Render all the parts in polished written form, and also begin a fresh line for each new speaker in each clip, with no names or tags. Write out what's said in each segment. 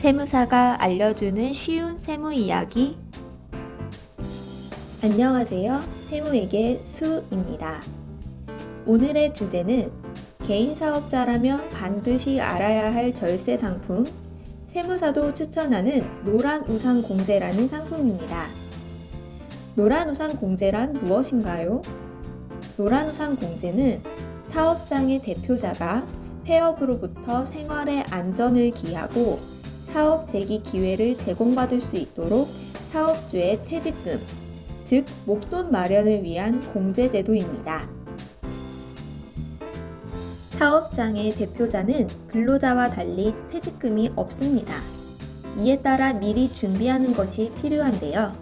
세무사가 알려주는 쉬운 세무 이야기. 안녕하세요. 세무에게 수입니다. 오늘의 주제는 개인 사업자라면 반드시 알아야 할 절세 상품, 세무사도 추천하는 노란우산 공제라는 상품입니다. 노란우산 공제란 무엇인가요? 노란우산 공제는 사업장의 대표자가 폐업으로부터 생활의 안전을 기하고 사업 재기 기회를 제공받을 수 있도록 사업주의 퇴직금, 즉 목돈 마련을 위한 공제제도입니다. 사업장의 대표자는 근로자와 달리 퇴직금이 없습니다. 이에 따라 미리 준비하는 것이 필요한데요.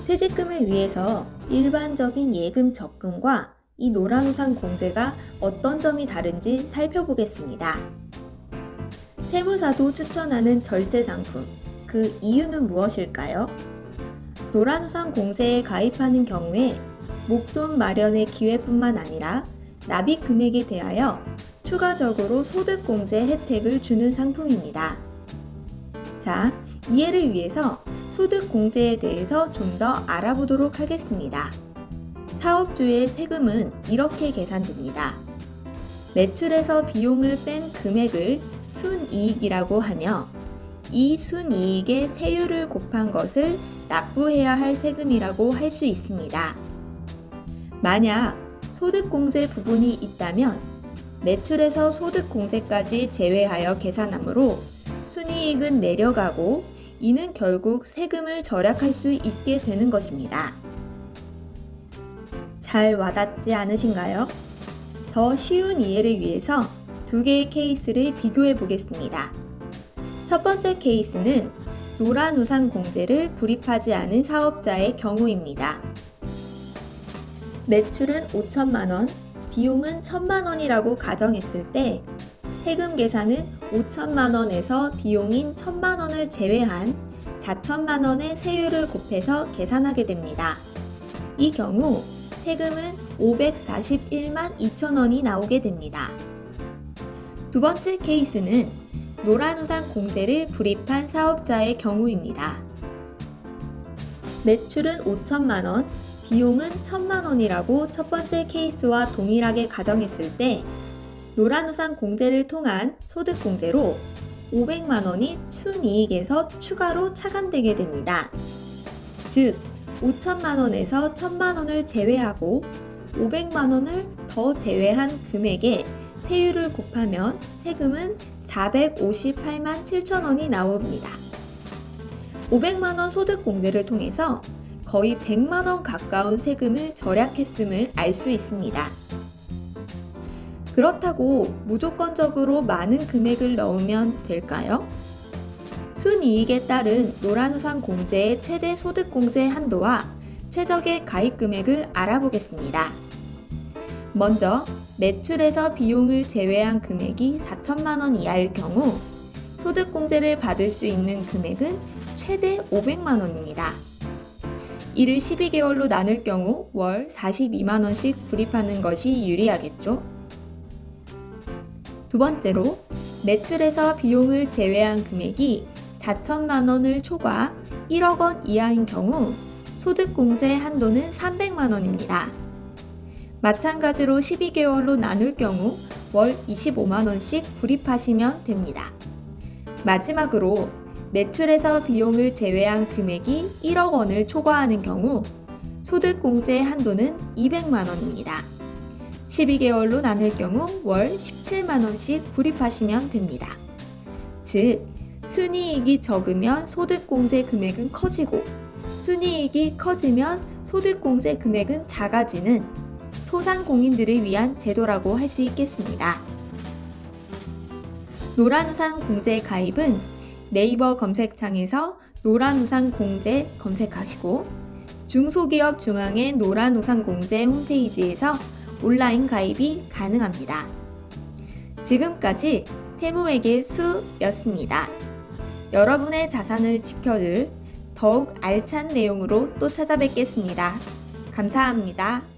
퇴직금을 위해서 일반적인 예금 적금과 이 노란우산 공제가 어떤 점이 다른지 살펴보겠습니다. 세무사도 추천하는 절세 상품, 그 이유는 무엇일까요? 노란우산 공제에 가입하는 경우에 목돈 마련의 기회뿐만 아니라 납입 금액에 대하여 추가적으로 소득공제 혜택을 주는 상품입니다. 자, 이해를 위해서 소득공제에 대해서 좀 더 알아보도록 하겠습니다. 사업주의 세금은 이렇게 계산됩니다. 매출에서 비용을 뺀 금액을 순이익이라고 하며 이 순이익의 세율을 곱한 것을 납부해야 할 세금이라고 할 수 있습니다. 만약 소득공제 부분이 있다면 매출에서 소득공제까지 제외하여 계산하므로 순이익은 내려가고 이는 결국 세금을 절약할 수 있게 되는 것입니다. 잘 와닿지 않으신가요? 더 쉬운 이해를 위해서 두 개의 케이스를 비교해 보겠습니다. 첫 번째 케이스는 노란우산 공제를 불입하지 않은 사업자의 경우입니다. 매출은 5천만 원, 비용은 1천만 원이라고 가정했을 때 세금 계산은 5천만 원에서 비용인 1천만 원을 제외한 4천만 원의 세율을 곱해서 계산하게 됩니다. 이 경우 세금은 541만 2천 원이 나오게 됩니다. 두 번째 케이스는 노란우산 공제를 불입한 사업자의 경우입니다. 매출은 5천만 원, 비용은 1천만 원이라고 첫 번째 케이스와 동일하게 가정했을 때 노란우산 공제를 통한 소득공제로 500만 원이 순이익에서 추가로 차감되게 됩니다. 즉, 5천만 원에서 1천만 원을 제외하고 500만 원을 더 제외한 금액에 세율을 곱하면 세금은 458만 7천 원이 나옵니다. 500만 원 소득공제를 통해서 거의 100만 원 가까운 세금을 절약했음을 알 수 있습니다. 그렇다고 무조건적으로 많은 금액을 넣으면 될까요? 순이익에 따른 노란우산 공제의 최대 소득공제 한도와 최적의 가입 금액을 알아보겠습니다. 먼저 매출에서 비용을 제외한 금액이 4천만 원 이하일 경우 소득공제를 받을 수 있는 금액은 최대 500만 원입니다. 이를 12개월로 나눌 경우 월 42만 원씩 불입하는 것이 유리하겠죠? 두 번째로 매출에서 비용을 제외한 금액이 4천만 원을 초과 1억 원 이하인 경우 소득공제 한도는 300만 원입니다. 마찬가지로 12개월로 나눌 경우 월 25만 원씩 불입하시면 됩니다. 마지막으로 매출에서 비용을 제외한 금액이 1억 원을 초과하는 경우 소득공제 한도는 200만 원입니다. 12개월로 나눌 경우 월 17만 원씩 불입하시면 됩니다. 즉, 순이익이 적으면 소득공제 금액은 커지고 순이익이 커지면 소득공제 금액은 작아지는 소상공인들을 위한 제도라고 할 수 있겠습니다. 노란우산 공제 가입은 네이버 검색창에서 노란우산 공제 검색하시고 중소기업 중앙의 노란우산 공제 홈페이지에서 온라인 가입이 가능합니다. 지금까지 세무에게 수였습니다. 여러분의 자산을 지켜줄 더욱 알찬 내용으로 또 찾아뵙겠습니다. 감사합니다.